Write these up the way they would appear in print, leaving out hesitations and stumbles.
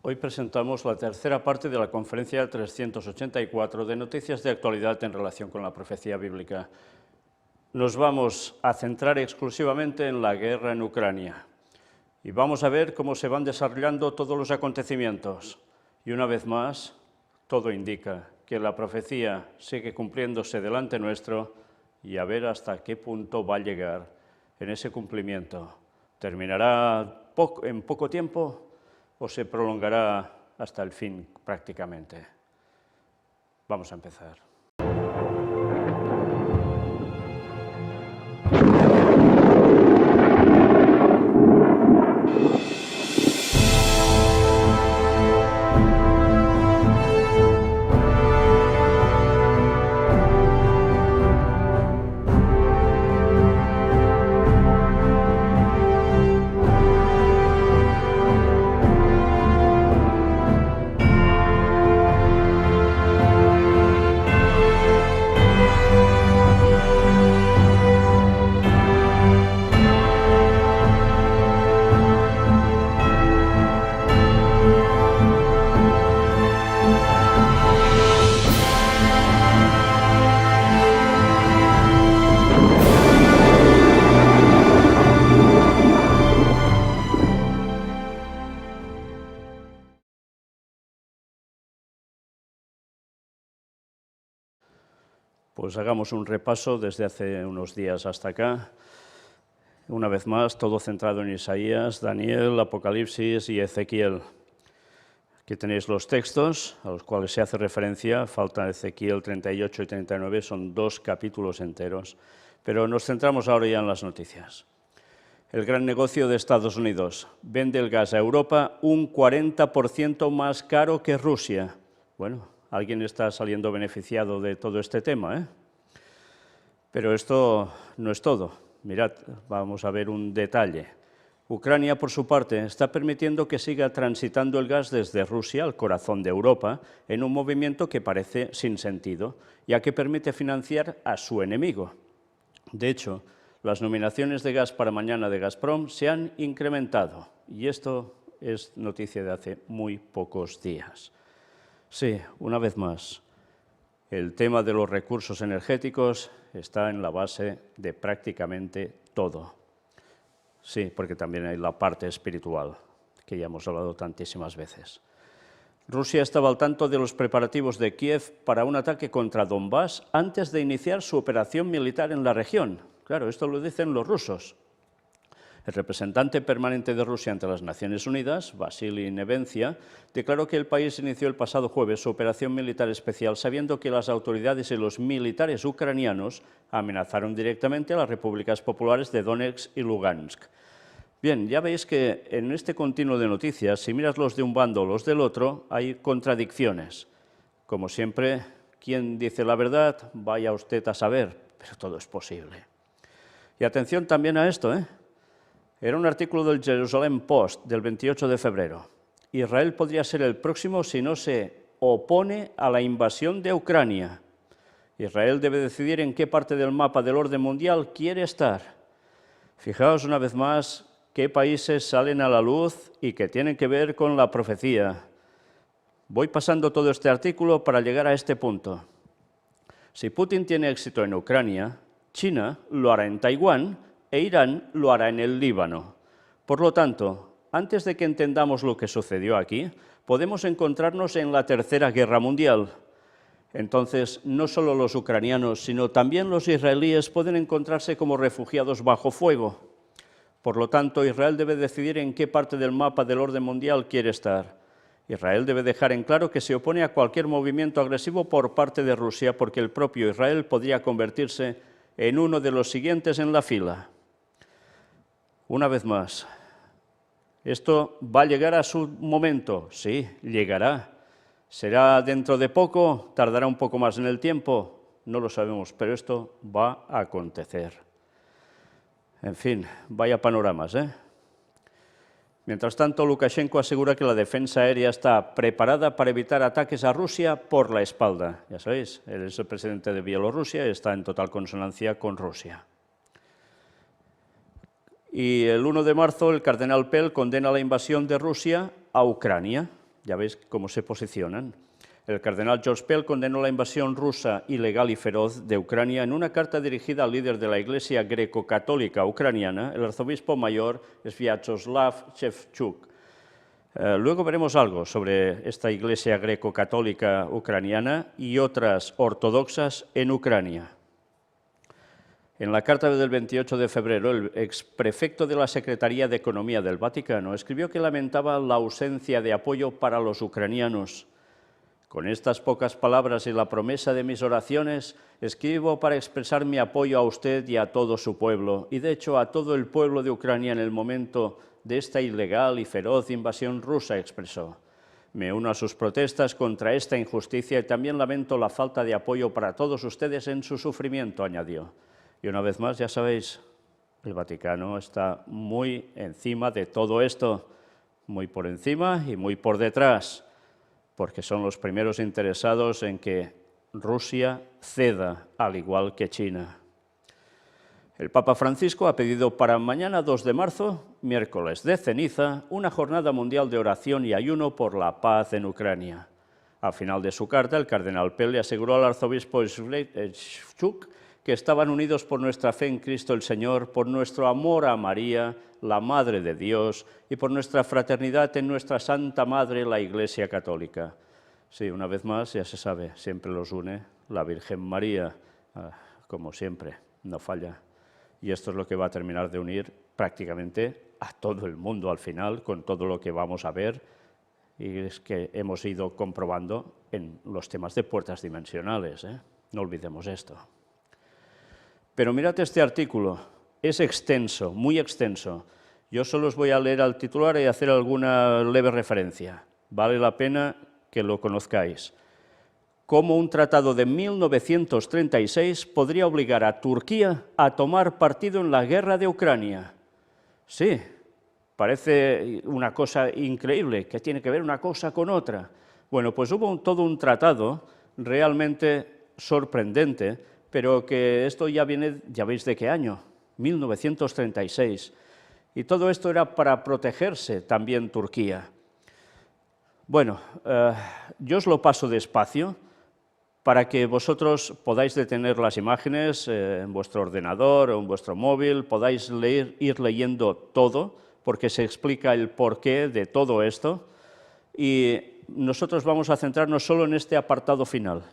Hoy presentamos la tercera parte de la conferencia 384 de noticias de actualidad en relación con la profecía bíblica. Nos vamos a centrar exclusivamente en la guerra en Ucrania y vamos a ver cómo se van desarrollando todos los acontecimientos. Y una vez más, todo indica que la profecía sigue cumpliéndose delante nuestro y a ver hasta qué punto va a llegar en ese cumplimiento. ¿Terminará en poco tiempo o se prolongará hasta el fin prácticamente? Vamos a empezar. Pues hagamos un repaso desde hace unos días hasta acá. Una vez más, todo centrado en Isaías, Daniel, Apocalipsis y Ezequiel. Aquí tenéis los textos a los cuales se hace referencia, falta Ezequiel 38 y 39, son 2 capítulos enteros. Pero nos centramos ahora ya en las noticias. El gran negocio de Estados Unidos vende el gas a Europa un 40% más caro que Rusia. Bueno, alguien está saliendo beneficiado de todo este tema, ¿eh? Pero esto no es todo. Mirad, vamos a ver un detalle. Ucrania, por su parte, está permitiendo que siga transitando el gas desde Rusia al corazón de Europa en un movimiento que parece sin sentido, ya que permite financiar a su enemigo. De hecho, las nominaciones de gas para mañana de Gazprom se han incrementado, y esto es noticia de hace muy pocos días. Sí, una vez más, el tema de los recursos energéticos está en la base de prácticamente todo. Sí, porque también hay la parte espiritual, que ya hemos hablado tantísimas veces. Rusia estaba al tanto de los preparativos de Kiev para un ataque contra Donbass antes de iniciar su operación militar en la región. Claro, esto lo dicen los rusos. El representante permanente de Rusia ante las Naciones Unidas, Vasily Nevencia, declaró que el país inició el pasado jueves su operación militar especial sabiendo que las autoridades y los militares ucranianos amenazaron directamente a las repúblicas populares de Donetsk y Lugansk. Bien, ya veis que en este continuo de noticias, si miras los de un bando o los del otro, hay contradicciones. Como siempre, quien dice la verdad, vaya usted a saber, pero todo es posible. Y atención también a esto, ¿eh? Era un artículo del Jerusalem Post del 28 de febrero. Israel podría ser el próximo si no se opone a la invasión de Ucrania. Israel debe decidir en qué parte del mapa del orden mundial quiere estar. Fijaos una vez más qué países salen a la luz y que tienen que ver con la profecía. Voy pasando todo este artículo para llegar a este punto. Si Putin tiene éxito en Ucrania, China lo hará en Taiwán e Irán lo hará en el Líbano. Por lo tanto, antes de que entendamos lo que sucedió aquí, podemos encontrarnos en la Tercera Guerra Mundial. Entonces, no solo los ucranianos, sino también los israelíes pueden encontrarse como refugiados bajo fuego. Por lo tanto, Israel debe decidir en qué parte del mapa del orden mundial quiere estar. Israel debe dejar en claro que se opone a cualquier movimiento agresivo por parte de Rusia, porque el propio Israel podría convertirse en uno de los siguientes en la fila. Una vez más, ¿esto va a llegar a su momento? Sí, llegará. ¿Será dentro de poco? ¿Tardará un poco más en el tiempo? No lo sabemos, pero esto va a acontecer. En fin, vaya panoramas, ¿eh? Mientras tanto, Lukashenko asegura que la defensa aérea está preparada para evitar ataques a Rusia por la espalda. Ya sabéis, él es el presidente de Bielorrusia y está en total consonancia con Rusia. Y el 1 de marzo el cardenal Pell condena la invasión de Rusia a Ucrania. Ya veis cómo se posicionan. El cardenal George Pell condenó la invasión rusa ilegal y feroz de Ucrania en una carta dirigida al líder de la Iglesia greco-católica ucraniana, el arzobispo mayor Sviatoslav Shevchuk. Luego veremos algo sobre esta Iglesia greco-católica ucraniana y otras ortodoxas en Ucrania. En la carta del 28 de febrero, el exprefecto de la Secretaría de Economía del Vaticano escribió que lamentaba la ausencia de apoyo para los ucranianos. Con estas pocas palabras y la promesa de mis oraciones, escribo para expresar mi apoyo a usted y a todo su pueblo, y de hecho a todo el pueblo de Ucrania en el momento de esta ilegal y feroz invasión rusa, expresó. Me uno a sus protestas contra esta injusticia y también lamento la falta de apoyo para todos ustedes en su sufrimiento, añadió. Y una vez más, ya sabéis, el Vaticano está muy encima de todo esto, muy por encima y muy por detrás, porque son los primeros interesados en que Rusia ceda, al igual que China. El Papa Francisco ha pedido para mañana 2 de marzo, miércoles de ceniza, una jornada mundial de oración y ayuno por la paz en Ucrania. Al final de su carta, el cardenal Pell le aseguró al arzobispo Shevchuk que estaban unidos por nuestra fe en Cristo el Señor, por nuestro amor a María, la Madre de Dios, y por nuestra fraternidad en nuestra Santa Madre, la Iglesia Católica. Sí, una vez más, ya se sabe, siempre los une la Virgen María, como siempre, no falla. Y esto es lo que va a terminar de unir prácticamente a todo el mundo al final, con todo lo que vamos a ver, y es que hemos ido comprobando en los temas de puertas dimensionales, ¿eh? No olvidemos esto. Pero mirad este artículo, es extenso, muy extenso. Yo solo os voy a leer al titular y hacer alguna leve referencia. Vale la pena que lo conozcáis. Cómo un tratado de 1936 podría obligar a Turquía a tomar partido en la guerra de Ucrania. Sí, parece una cosa increíble, que tiene que ver una cosa con otra. Bueno, pues hubo todo un tratado realmente sorprendente, pero que esto ya viene, ya veis de qué año, 1936. Y todo esto era para protegerse también Turquía. Bueno, yo os lo paso despacio para que vosotros podáis detener las imágenes en vuestro ordenador o en vuestro móvil, podáis ir leyendo todo, porque se explica el porqué de todo esto. Y nosotros vamos a centrarnos solo en este apartado final.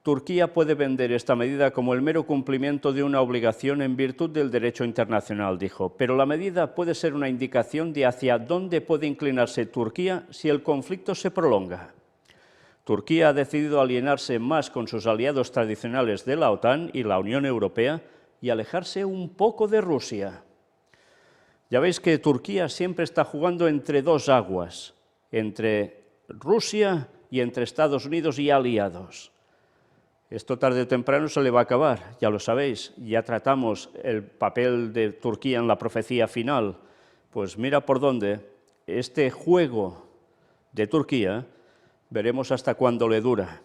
Turquía puede vender esta medida como el mero cumplimiento de una obligación en virtud del derecho internacional, dijo, pero la medida puede ser una indicación de hacia dónde puede inclinarse Turquía si el conflicto se prolonga. Turquía ha decidido alienarse más con sus aliados tradicionales de la OTAN y la Unión Europea y alejarse un poco de Rusia. Ya veis que Turquía siempre está jugando entre dos aguas, entre Rusia y entre Estados Unidos y aliados. Esto tarde o temprano se le va a acabar, ya lo sabéis, ya tratamos el papel de Turquía en la profecía final. Pues mira por dónde este juego de Turquía veremos hasta cuándo le dura,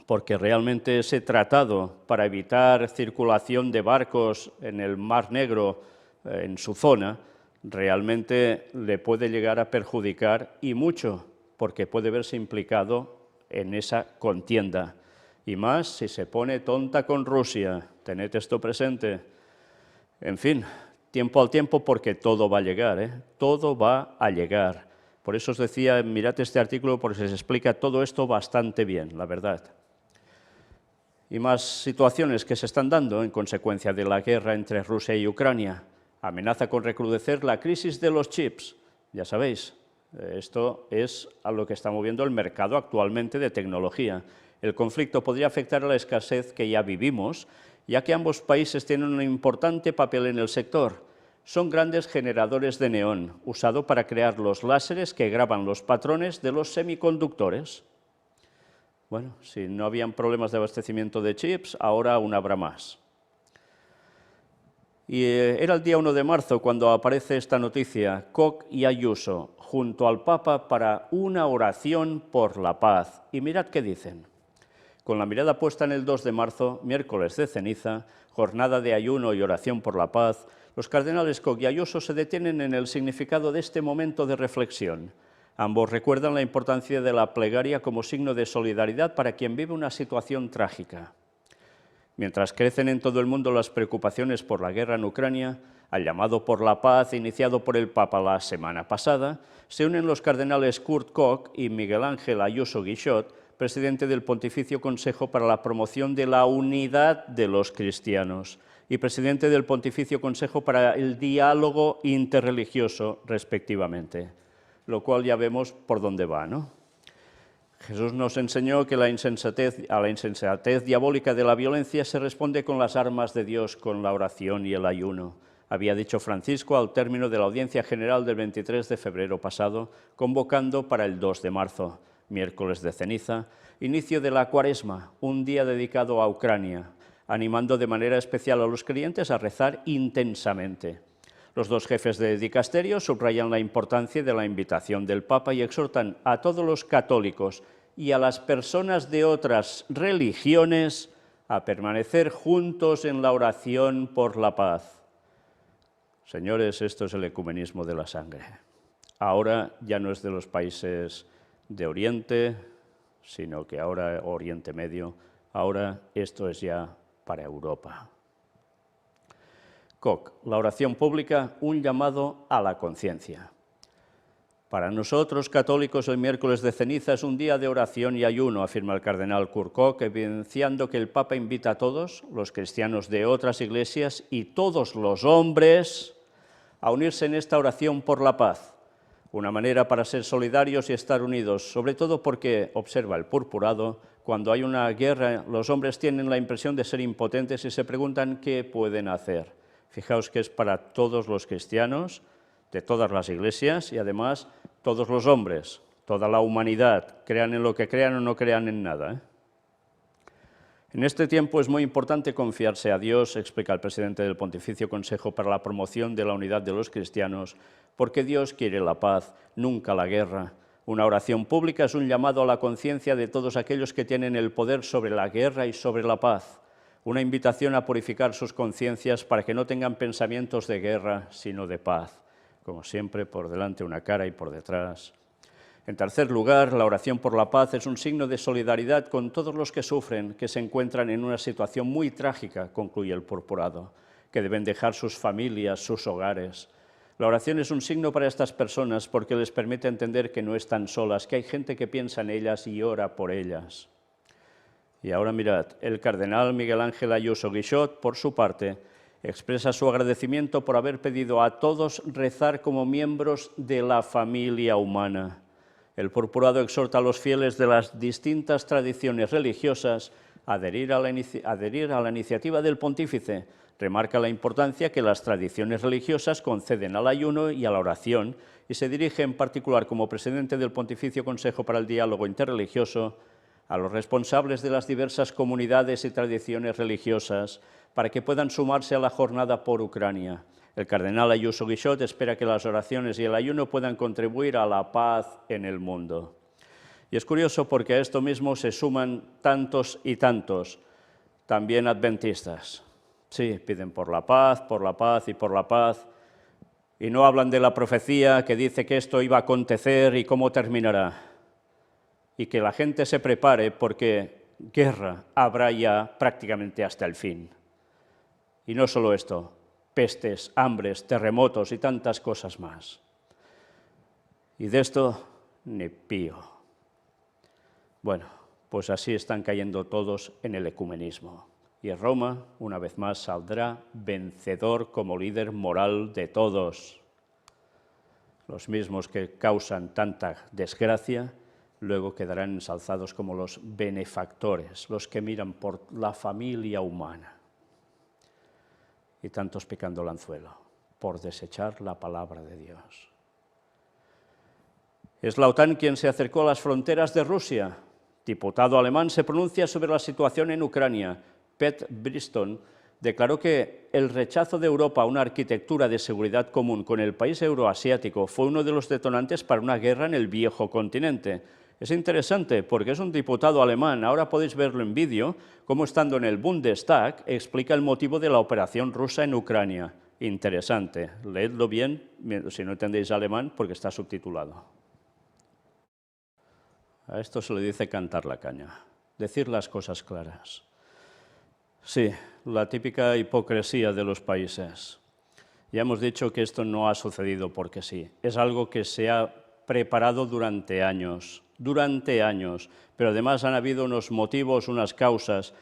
porque realmente ese tratado para evitar circulación de barcos en el Mar Negro, en su zona, realmente le puede llegar a perjudicar y mucho, porque puede verse implicado en esa contienda. Y más si se pone tonta con Rusia, tened esto presente. En fin, tiempo al tiempo porque todo va a llegar, ¿eh? Todo va a llegar. Por eso os decía, mirad este artículo porque se explica todo esto bastante bien, la verdad. Y más situaciones que se están dando en consecuencia de la guerra entre Rusia y Ucrania. Amenaza con recrudecer la crisis de los chips, ya sabéis. Esto es a lo que está moviendo el mercado actualmente de tecnología. El conflicto podría afectar a la escasez que ya vivimos, ya que ambos países tienen un importante papel en el sector. Son grandes generadores de neón, usado para crear los láseres que graban los patrones de los semiconductores. Bueno, si no habían problemas de abastecimiento de chips, ahora aún habrá más. Y era el día 1 de marzo cuando aparece esta noticia, Koch y Ayuso, junto al Papa para una oración por la paz. Y mirad qué dicen. Con la mirada puesta en el 2 de marzo, miércoles de ceniza, jornada de ayuno y oración por la paz, los cardenales Koch y Ayuso se detienen en el significado de este momento de reflexión. Ambos recuerdan la importancia de la plegaria como signo de solidaridad para quien vive una situación trágica. Mientras crecen en todo el mundo las preocupaciones por la guerra en Ucrania, al llamado por la paz iniciado por el Papa la semana pasada, se unen los cardenales Kurt Koch y Miguel Ángel Ayuso Guixot, presidente del Pontificio Consejo para la Promoción de la Unidad de los Cristianos y presidente del Pontificio Consejo para el Diálogo Interreligioso, respectivamente, lo cual ya vemos por dónde va, ¿no? Jesús nos enseñó que a la insensatez diabólica de la violencia se responde con las armas de Dios, con la oración y el ayuno. Había dicho Francisco al término de la audiencia general del 23 de febrero pasado, convocando para el 2 de marzo, miércoles de ceniza, inicio de la Cuaresma, un día dedicado a Ucrania, animando de manera especial a los creyentes a rezar intensamente. Los dos jefes de dicasterio subrayan la importancia de la invitación del Papa y exhortan a todos los católicos y a las personas de otras religiones a permanecer juntos en la oración por la paz. Señores, esto es el ecumenismo de la sangre. Ahora ya no es de los países de Oriente, sino que ahora Oriente Medio, ahora esto es ya para Europa. Koch, la oración pública, un llamado a la conciencia. Para nosotros, católicos, el miércoles de ceniza es un día de oración y ayuno, afirma el cardenal Kurt Koch, evidenciando que el Papa invita a todos, los cristianos de otras iglesias y todos los hombres, a unirse en esta oración por la paz, una manera para ser solidarios y estar unidos, sobre todo porque, observa el purpurado, cuando hay una guerra, los hombres tienen la impresión de ser impotentes y se preguntan qué pueden hacer. Fijaos que es para todos los cristianos, de todas las iglesias y además todos los hombres, toda la humanidad, crean en lo que crean o no crean en nada. En este tiempo es muy importante confiarse a Dios, explica el presidente del Pontificio Consejo para la Promoción de la Unidad de los Cristianos, porque Dios quiere la paz, nunca la guerra. Una oración pública es un llamado a la conciencia de todos aquellos que tienen el poder sobre la guerra y sobre la paz. Una invitación a purificar sus conciencias para que no tengan pensamientos de guerra, sino de paz. Como siempre, por delante una cara y por detrás. En tercer lugar, la oración por la paz es un signo de solidaridad con todos los que sufren, que se encuentran en una situación muy trágica, concluye el purpurado, que deben dejar sus familias, sus hogares. La oración es un signo para estas personas porque les permite entender que no están solas, que hay gente que piensa en ellas y ora por ellas. Y ahora mirad, el cardenal Miguel Ángel Ayuso Guixot, por su parte, expresa su agradecimiento por haber pedido a todos rezar como miembros de la familia humana. El purpurado exhorta a los fieles de las distintas tradiciones religiosas a adherir a la iniciativa del pontífice. Remarca la importancia que las tradiciones religiosas conceden al ayuno y a la oración y se dirige en particular como presidente del Pontificio Consejo para el Diálogo Interreligioso a los responsables de las diversas comunidades y tradiciones religiosas para que puedan sumarse a la jornada por Ucrania. El cardenal Ayuso Guixot espera que las oraciones y el ayuno puedan contribuir a la paz en el mundo. Y es curioso porque a esto mismo se suman tantos y tantos, también adventistas. Sí, piden por la paz y por la paz, y no hablan de la profecía que dice que esto iba a acontecer y cómo terminará. Y que la gente se prepare porque guerra habrá ya prácticamente hasta el fin. Y no solo esto, pestes, hambres, terremotos y tantas cosas más. Y de esto ni pío. Bueno, pues así están cayendo todos en el ecumenismo. Y Roma, una vez más, saldrá vencedor como líder moral de todos. Los mismos que causan tanta desgracia, luego quedarán ensalzados como los benefactores, los que miran por la familia humana. Y tantos picando el anzuelo, por desechar la palabra de Dios. Es la OTAN quien se acercó a las fronteras de Rusia. Diputado alemán se pronuncia sobre la situación en Ucrania. Pet Briston declaró que el rechazo de Europa a una arquitectura de seguridad común con el país euroasiático fue uno de los detonantes para una guerra en el viejo continente. Es interesante porque es un diputado alemán, ahora podéis verlo en vídeo, cómo estando en el Bundestag explica el motivo de la operación rusa en Ucrania. Interesante, leedlo bien, si no entendéis alemán, porque está subtitulado. A esto se le dice cantar la caña, decir las cosas claras. Sí, la típica hipocresía de los países. Ya hemos dicho que esto no ha sucedido porque sí. Es algo que se ha preparado durante años, pero además han habido unos motivos, unas causas,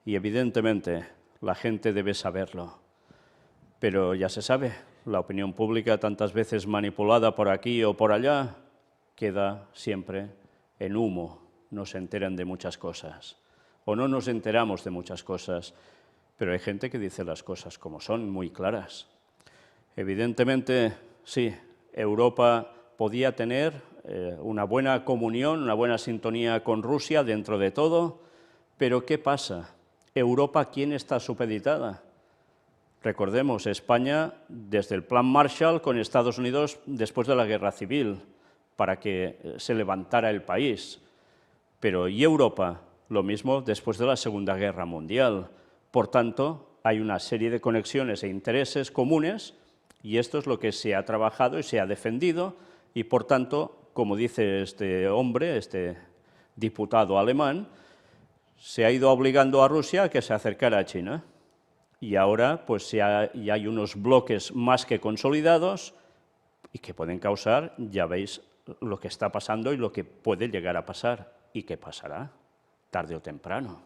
y evidentemente la gente debe saberlo. Pero ya se sabe, la opinión pública, tantas veces manipulada por aquí o por allá, queda siempre en humo, no se enteran de muchas cosas, o no nos enteramos de muchas cosas, pero hay gente que dice las cosas como son, muy claras. Evidentemente, sí, Europa podía tener una buena comunión, una buena sintonía con Rusia dentro de todo, pero ¿qué pasa? ¿Europa quién está supeditada? Recordemos, España, desde el Plan Marshall con Estados Unidos después de la Guerra Civil, para que se levantara el país. Pero ¿y Europa? Lo mismo después de la Segunda Guerra Mundial. Por tanto, hay una serie de conexiones e intereses comunes y esto es lo que se ha trabajado y se ha defendido y, por tanto, como dice este hombre, este diputado alemán, se ha ido obligando a Rusia a que se acercara a China. Y ahora pues ya hay unos bloques más que consolidados y que pueden causar, ya veis, lo que está pasando y lo que puede llegar a pasar y que pasará, tarde o temprano.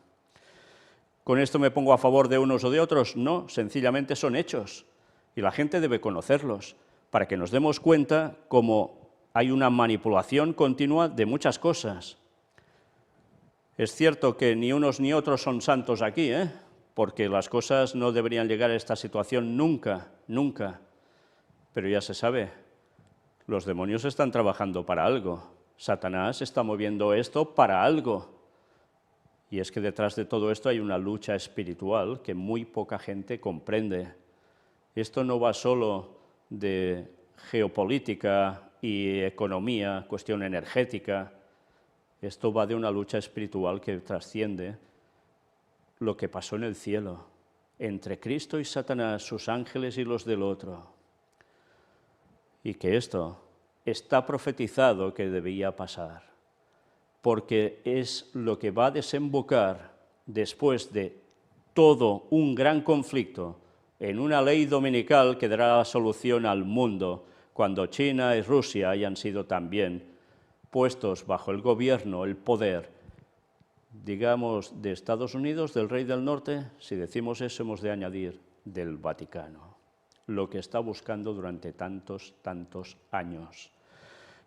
¿Con esto me pongo a favor de unos o de otros? No, sencillamente son hechos y la gente debe conocerlos para que nos demos cuenta cómo hay una manipulación continua de muchas cosas. Es cierto que ni unos ni otros son santos aquí, porque las cosas no deberían llegar a esta situación nunca, nunca. Pero ya se sabe, los demonios están trabajando para algo. Satanás está moviendo esto para algo. Y es que detrás de todo esto hay una lucha espiritual que muy poca gente comprende. Esto no va solo de geopolítica y economía, cuestión energética. Esto va de una lucha espiritual que trasciende lo que pasó en el cielo, entre Cristo y Satanás, sus ángeles y los del otro. Y que esto está profetizado que debía pasar, porque es lo que va a desembocar después de todo un gran conflicto en una ley dominical que dará la solución al mundo cuando China y Rusia hayan sido también puestos bajo el gobierno, el poder, digamos, de Estados Unidos, del Rey del Norte. Si decimos eso hemos de añadir del Vaticano, lo que está buscando durante tantos años.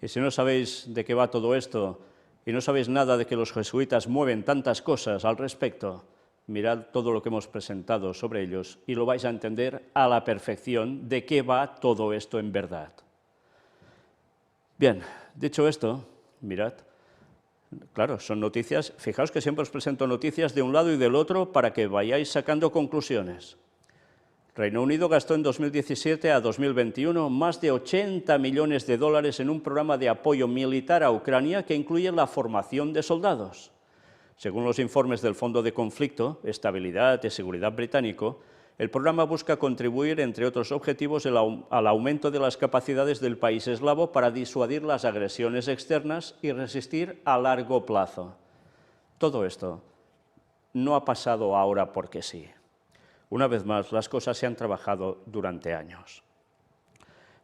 Y si no sabéis de qué va todo esto y no sabéis nada de que los jesuitas mueven tantas cosas al respecto, mirad todo lo que hemos presentado sobre ellos y lo vais a entender a la perfección de qué va todo esto en verdad. Bien, dicho esto, mirad, claro, son noticias, fijaos que siempre os presento noticias de un lado y del otro para que vayáis sacando conclusiones. Reino Unido gastó en 2017 a 2021 más de 80 millones de dólares en un programa de apoyo militar a Ucrania que incluye la formación de soldados. Según los informes del Fondo de Conflicto, Estabilidad y Seguridad británico, el programa busca contribuir, entre otros objetivos, al aumento de las capacidades del país eslavo para disuadir las agresiones externas y resistir a largo plazo. Todo esto no ha pasado ahora porque sí. Una vez más, las cosas se han trabajado durante años.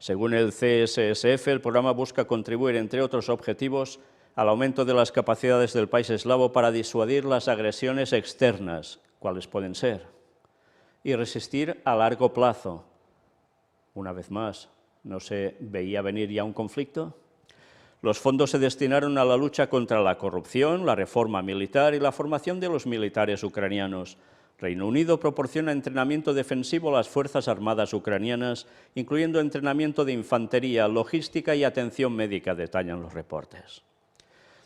Según el CSSF, el programa busca contribuir, entre otros objetivos, al aumento de las capacidades del país eslavo para disuadir las agresiones externas, ¿cuáles pueden ser? Y resistir a largo plazo. Una vez más, ¿no se veía venir ya un conflicto? Los fondos se destinaron a la lucha contra la corrupción, la reforma militar y la formación de los militares ucranianos. Reino Unido proporciona entrenamiento defensivo a las Fuerzas Armadas ucranianas, incluyendo entrenamiento de infantería, logística y atención médica, detallan los reportes.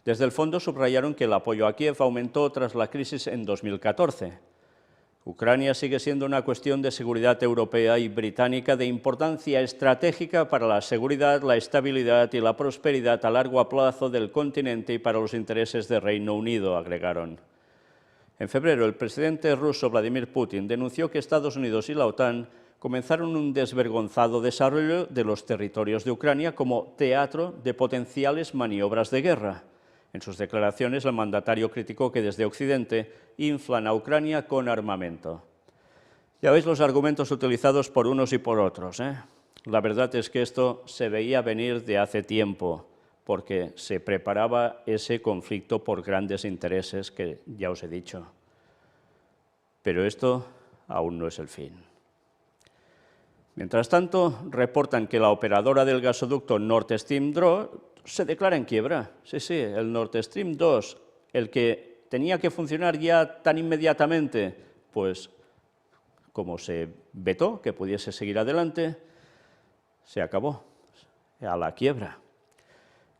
Desde el fondo subrayaron que el apoyo a Kiev aumentó tras la crisis en 2014. Ucrania sigue siendo una cuestión de seguridad europea y británica de importancia estratégica para la seguridad, la estabilidad y la prosperidad a largo plazo del continente y para los intereses del Reino Unido, agregaron. En febrero, el presidente ruso Vladimir Putin denunció que Estados Unidos y la OTAN comenzaron un desvergonzado desarrollo de los territorios de Ucrania como teatro de potenciales maniobras de guerra. En sus declaraciones, el mandatario criticó que desde Occidente inflan a Ucrania con armamento. Ya veis los argumentos utilizados por unos y por otros, ¿eh? La verdad es que esto se veía venir de hace tiempo, porque se preparaba ese conflicto por grandes intereses que ya os he dicho. Pero esto aún no es el fin. Mientras tanto, reportan que la operadora del gasoducto Nord Stream 2 se declara en quiebra. Sí, el Nord Stream 2, el que tenía que funcionar ya tan inmediatamente, pues como se vetó que pudiese seguir adelante, se acabó a la quiebra.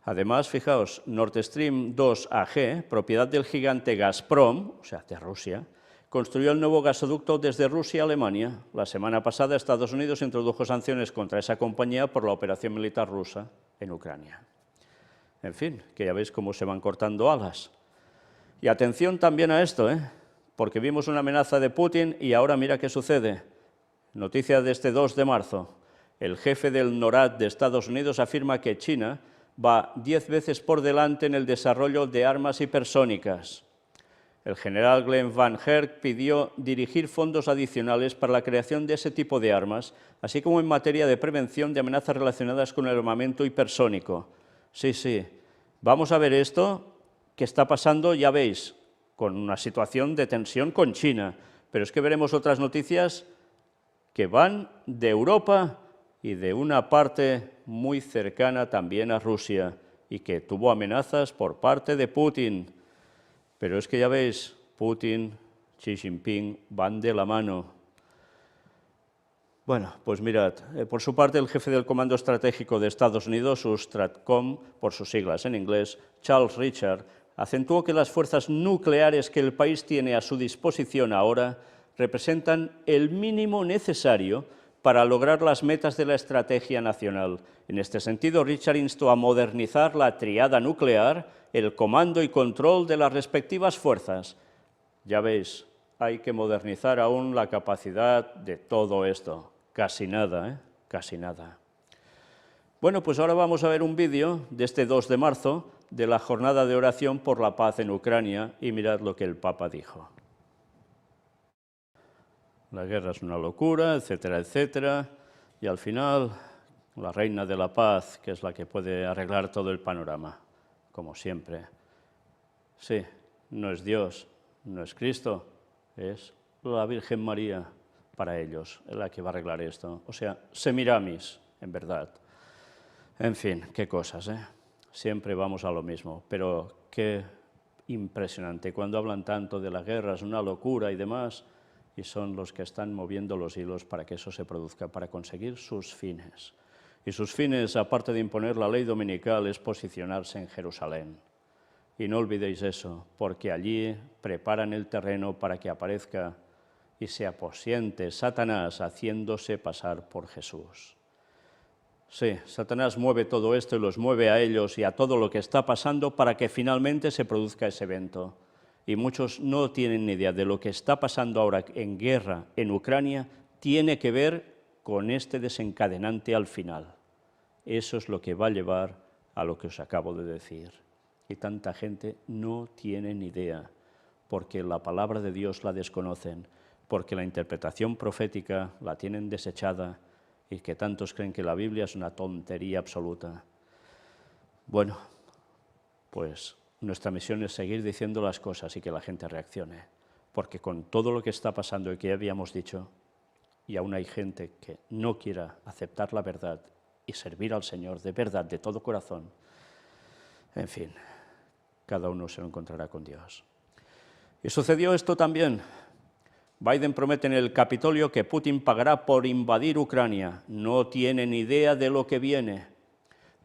Además, fijaos, Nord Stream 2 AG, propiedad del gigante Gazprom, o sea, de Rusia, construyó el nuevo gasoducto desde Rusia a Alemania. La semana pasada, Estados Unidos introdujo sanciones contra esa compañía por la operación militar rusa en Ucrania. En fin, que ya veis cómo se van cortando alas. Y atención también a esto, porque vimos una amenaza de Putin y ahora mira qué sucede. Noticia de este 2 de marzo. El jefe del NORAD de Estados Unidos afirma que China va 10 veces por delante en el desarrollo de armas hipersónicas. El general Glenn Van Herk pidió dirigir fondos adicionales para la creación de ese tipo de armas, así como en materia de prevención de amenazas relacionadas con el armamento hipersónico. Sí, vamos a ver esto que está pasando, ya veis, con una situación de tensión con China, pero es que veremos otras noticias que van de Europa y de una parte muy cercana también a Rusia y que tuvo amenazas por parte de Putin. Pero es que ya veis, Putin, Xi Jinping van de la mano. Bueno, pues mirad, por su parte el jefe del Comando Estratégico de Estados Unidos, STRATCOM, por sus siglas en inglés, Charles Richard, acentuó que las fuerzas nucleares que el país tiene a su disposición ahora representan el mínimo necesario para lograr las metas de la estrategia nacional. En este sentido, Richard instó a modernizar la triada nuclear, el comando y control de las respectivas fuerzas. Ya veis, hay que modernizar aún la capacidad de todo esto. Casi nada, casi nada. Bueno, pues ahora vamos a ver un vídeo de este 2 de marzo de la jornada de oración por la paz en Ucrania y mirad lo que el Papa dijo. La guerra es una locura, etcétera, etcétera, y al final la reina de la paz, que es la que puede arreglar todo el panorama, como siempre. Sí, no es Dios, no es Cristo, es la Virgen María para ellos, es la que va a arreglar esto. O sea, Semiramis, en verdad. En fin, qué cosas, Siempre vamos a lo mismo, pero qué impresionante. Cuando hablan tanto de la guerra, es una locura y demás, y son los que están moviendo los hilos para que eso se produzca, para conseguir sus fines. Y sus fines, aparte de imponer la ley dominical, es posicionarse en Jerusalén. Y no olvidéis eso, porque allí preparan el terreno para que aparezca y se aposiente Satanás haciéndose pasar por Jesús. Sí, Satanás mueve todo esto y los mueve a ellos y a todo lo que está pasando para que finalmente se produzca ese evento. Y muchos no tienen ni idea de lo que está pasando ahora en guerra en Ucrania, tiene que ver con este desencadenante al final. Eso es lo que va a llevar a lo que os acabo de decir. Y tanta gente no tiene ni idea, porque la palabra de Dios la desconocen, porque la interpretación profética la tienen desechada y que tantos creen que la Biblia es una tontería absoluta. Bueno, pues nuestra misión es seguir diciendo las cosas y que la gente reaccione, porque con todo lo que está pasando y que ya habíamos dicho, y aún hay gente que no quiera aceptar la verdad y servir al Señor de verdad, de todo corazón, en fin, cada uno se lo encontrará con Dios. Y sucedió esto también. Biden promete en el Capitolio que Putin pagará por invadir Ucrania. No tiene ni idea de lo que viene.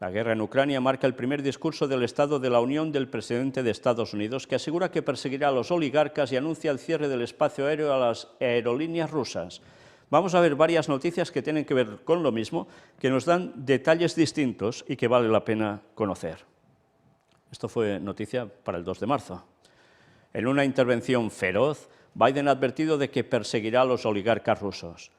La guerra en Ucrania marca el primer discurso del Estado de la Unión del presidente de Estados Unidos, que asegura que perseguirá a los oligarcas y anuncia el cierre del espacio aéreo a las aerolíneas rusas. Vamos a ver varias noticias que tienen que ver con lo mismo, que nos dan detalles distintos y que vale la pena conocer. Esto fue noticia para el 2 de marzo. En una intervención feroz, Biden ha advertido de que perseguirá a los oligarcas rusos.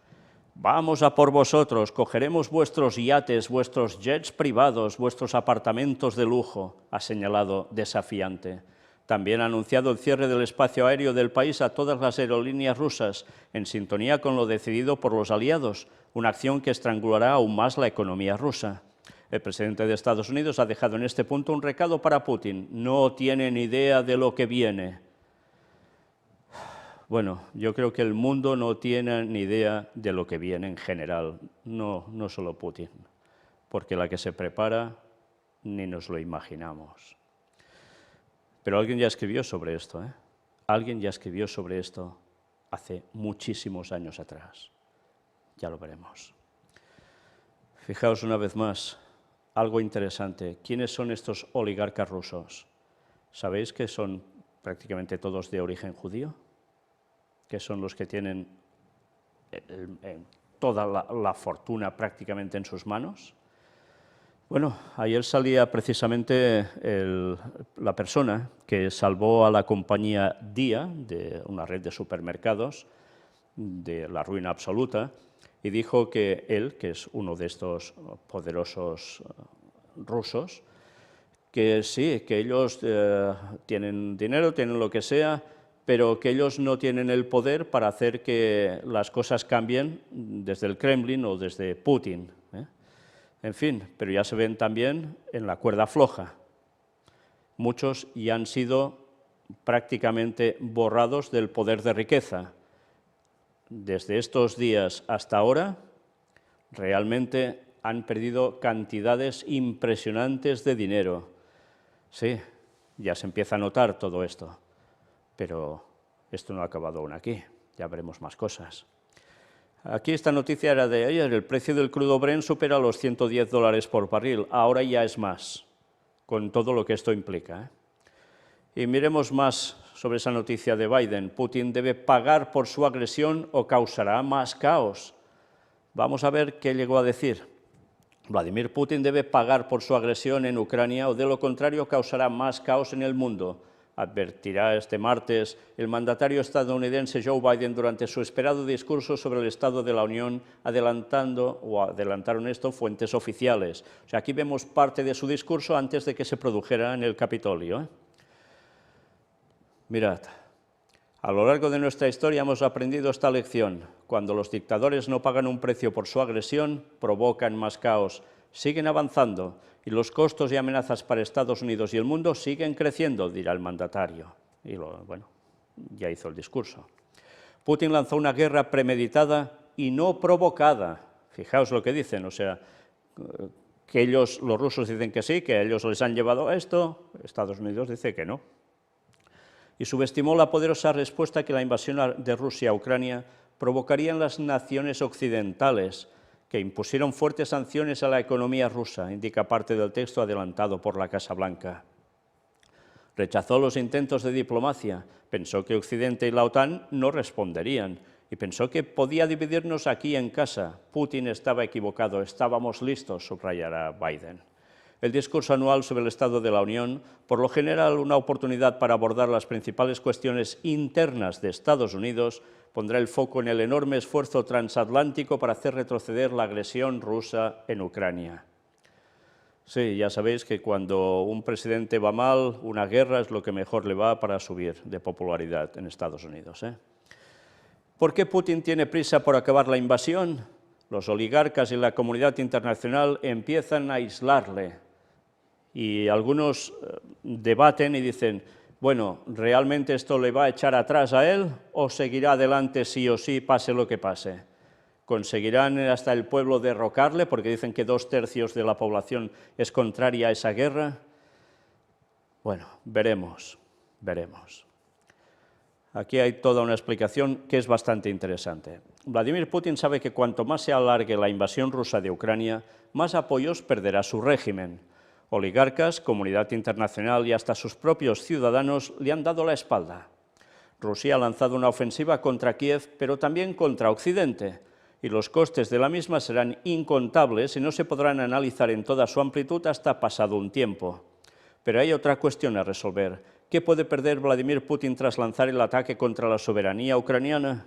Vamos a por vosotros, cogeremos vuestros yates, vuestros jets privados, vuestros apartamentos de lujo, ha señalado desafiante. También ha anunciado el cierre del espacio aéreo del país a todas las aerolíneas rusas, en sintonía con lo decidido por los aliados, una acción que estrangulará aún más la economía rusa. El presidente de Estados Unidos ha dejado en este punto un recado para Putin: no tiene ni idea de lo que viene. Bueno, yo creo que el mundo no tiene ni idea de lo que viene en general, no solo Putin, porque la que se prepara ni nos lo imaginamos. Pero alguien ya escribió sobre esto, ¿eh? Alguien ya escribió sobre esto hace muchísimos años atrás. Ya lo veremos. Fijaos una vez más, algo interesante. ¿Quiénes son estos oligarcas rusos? ¿Sabéis que son prácticamente todos de origen judío? Que son los que tienen toda la fortuna prácticamente en sus manos. Bueno, ayer salía precisamente la persona que salvó a la compañía Dia, de una red de supermercados, de la ruina absoluta, y dijo que él, que es uno de estos poderosos rusos, que sí, que ellos tienen dinero, tienen lo que sea, pero que ellos no tienen el poder para hacer que las cosas cambien desde el Kremlin o desde Putin. En fin, pero ya se ven también en la cuerda floja. Muchos ya han sido prácticamente borrados del poder de riqueza. Desde estos días hasta ahora, realmente han perdido cantidades impresionantes de dinero. Sí, ya se empieza a notar todo esto. Pero esto no ha acabado aún aquí, ya veremos más cosas. Aquí esta noticia era de ayer: el precio del crudo Brent supera los $110 por barril, ahora ya es más, con todo lo que esto implica. Y miremos más sobre esa noticia de Biden: Putin debe pagar por su agresión o causará más caos. Vamos a ver qué llegó a decir. Vladimir Putin debe pagar por su agresión en Ucrania o de lo contrario causará más caos en el mundo, advertirá este martes el mandatario estadounidense Joe Biden durante su esperado discurso sobre el Estado de la Unión, adelantaron esto fuentes oficiales. O sea, aquí vemos parte de su discurso antes de que se produjera en el Capitolio. Mirad, a lo largo de nuestra historia hemos aprendido esta lección: cuando los dictadores no pagan un precio por su agresión, provocan más caos, siguen avanzando, y los costos y amenazas para Estados Unidos y el mundo siguen creciendo, dirá el mandatario. Y bueno, ya hizo el discurso. Putin lanzó una guerra premeditada y no provocada. Fijaos lo que dicen, o sea, que ellos, los rusos dicen que sí, que a ellos les han llevado a esto, Estados Unidos dice que no. Y subestimó la poderosa respuesta que la invasión de Rusia a Ucrania provocaría en las naciones occidentales, que impusieron fuertes sanciones a la economía rusa, indica parte del texto adelantado por la Casa Blanca. Rechazó los intentos de diplomacia, pensó que Occidente y la OTAN no responderían, y pensó que podía dividirnos aquí en casa. Putin estaba equivocado, estábamos listos, subrayará Biden. El discurso anual sobre el Estado de la Unión, por lo general una oportunidad para abordar las principales cuestiones internas de Estados Unidos, pondrá el foco en el enorme esfuerzo transatlántico para hacer retroceder la agresión rusa en Ucrania. Sí, ya sabéis que cuando un presidente va mal, una guerra es lo que mejor le va para subir de popularidad en Estados Unidos. ¿Por qué Putin tiene prisa por acabar la invasión? Los oligarcas y la comunidad internacional empiezan a aislarle. Y algunos debaten y dicen: bueno, ¿realmente esto le va a echar atrás a él o seguirá adelante sí o sí, pase lo que pase? ¿Conseguirán hasta el pueblo derrocarle, porque dicen que 2/3 de la población es contraria a esa guerra? Bueno, veremos. Aquí hay toda una explicación que es bastante interesante. Vladimir Putin sabe que cuanto más se alargue la invasión rusa de Ucrania, más apoyos perderá su régimen. Oligarcas, comunidad internacional y hasta sus propios ciudadanos le han dado la espalda. Rusia ha lanzado una ofensiva contra Kiev, pero también contra Occidente, y los costes de la misma serán incontables y no se podrán analizar en toda su amplitud hasta pasado un tiempo. Pero hay otra cuestión a resolver. ¿Qué puede perder Vladimir Putin tras lanzar el ataque contra la soberanía ucraniana?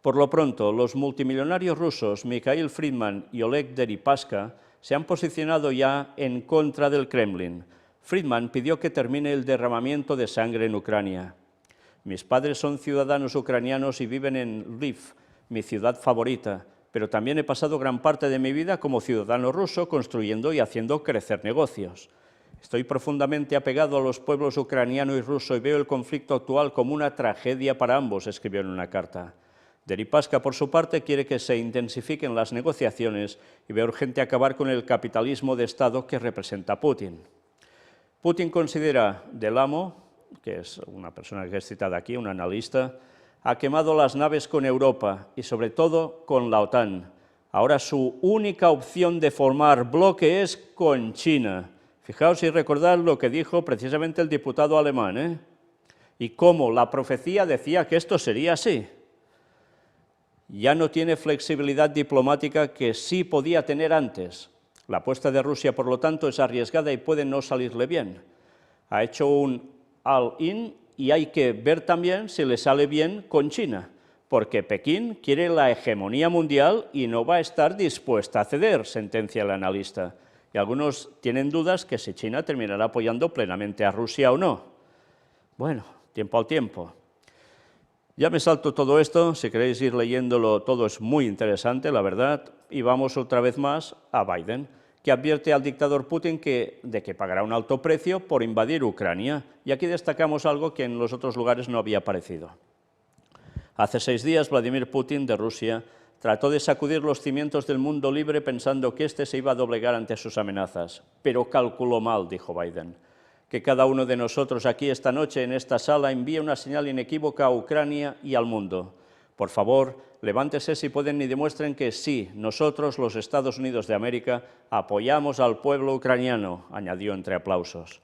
Por lo pronto, los multimillonarios rusos Mikhail Friedman y Oleg Deripaska se han posicionado ya en contra del Kremlin. Friedman pidió que termine el derramamiento de sangre en Ucrania. Mis padres son ciudadanos ucranianos y viven en Lviv, mi ciudad favorita, pero también he pasado gran parte de mi vida como ciudadano ruso construyendo y haciendo crecer negocios. Estoy profundamente apegado a los pueblos ucraniano y ruso y veo el conflicto actual como una tragedia para ambos, escribió en una carta. Deripaska, por su parte, quiere que se intensifiquen las negociaciones y ve urgente acabar con el capitalismo de Estado que representa Putin. Putin considera Del Amo, que es una persona que es citada aquí, un analista, ha quemado las naves con Europa y sobre todo con la OTAN. Ahora su única opción de formar bloque es con China. Fijaos y recordad lo que dijo precisamente el diputado alemán, y cómo la profecía decía que esto sería así. Ya no tiene flexibilidad diplomática que sí podía tener antes. La apuesta de Rusia, por lo tanto, es arriesgada y puede no salirle bien. Ha hecho un all-in y hay que ver también si le sale bien con China, porque Pekín quiere la hegemonía mundial y no va a estar dispuesta a ceder, sentencia el analista. Y algunos tienen dudas que si China terminará apoyando plenamente a Rusia o no. Bueno, tiempo al tiempo. Ya me salto todo esto, si queréis ir leyéndolo, todo es muy interesante, la verdad, y vamos otra vez más a Biden, que advierte al dictador Putin de que pagará un alto precio por invadir Ucrania, y aquí destacamos algo que en los otros lugares no había aparecido. Hace 6 días, Vladimir Putin, de Rusia, trató de sacudir los cimientos del mundo libre pensando que éste se iba a doblegar ante sus amenazas, pero calculó mal, dijo Biden. Que cada uno de nosotros aquí esta noche en esta sala envíe una señal inequívoca a Ucrania y al mundo. Por favor, levántese si pueden y demuestren que sí, nosotros, los Estados Unidos de América, apoyamos al pueblo ucraniano, añadió entre aplausos.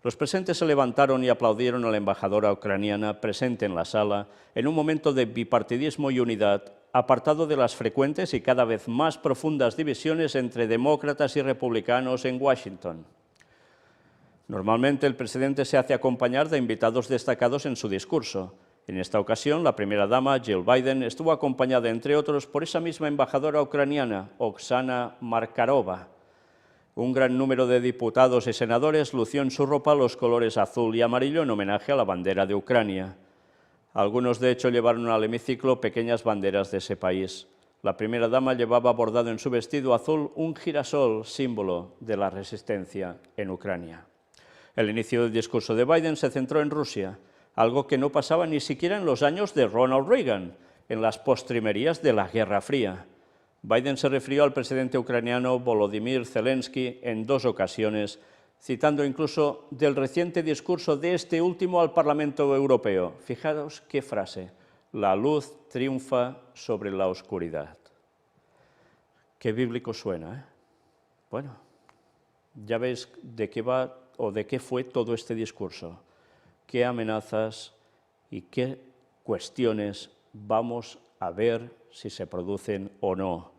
Los presentes se levantaron y aplaudieron a la embajadora ucraniana presente en la sala en un momento de bipartidismo y unidad, apartado de las frecuentes y cada vez más profundas divisiones entre demócratas y republicanos en Washington. Normalmente el presidente se hace acompañar de invitados destacados en su discurso. En esta ocasión, la primera dama, Jill Biden, estuvo acompañada, entre otros, por esa misma embajadora ucraniana, Oksana Markarova. Un gran número de diputados y senadores lució en su ropa los colores azul y amarillo en homenaje a la bandera de Ucrania. Algunos, de hecho, llevaron al hemiciclo pequeñas banderas de ese país. La primera dama llevaba bordado en su vestido azul un girasol, símbolo de la resistencia en Ucrania. El inicio del discurso de Biden se centró en Rusia, algo que no pasaba ni siquiera en los años de Ronald Reagan, en las postrimerías de la Guerra Fría. Biden se refirió al presidente ucraniano Volodymyr Zelensky en 2 ocasiones, citando incluso del reciente discurso de este último al Parlamento Europeo. Fijaros qué frase: la luz triunfa sobre la oscuridad. Qué bíblico suena, ¿eh? Bueno, ya veis de qué va o de qué fue todo este discurso, qué amenazas y qué cuestiones vamos a ver si se producen o no.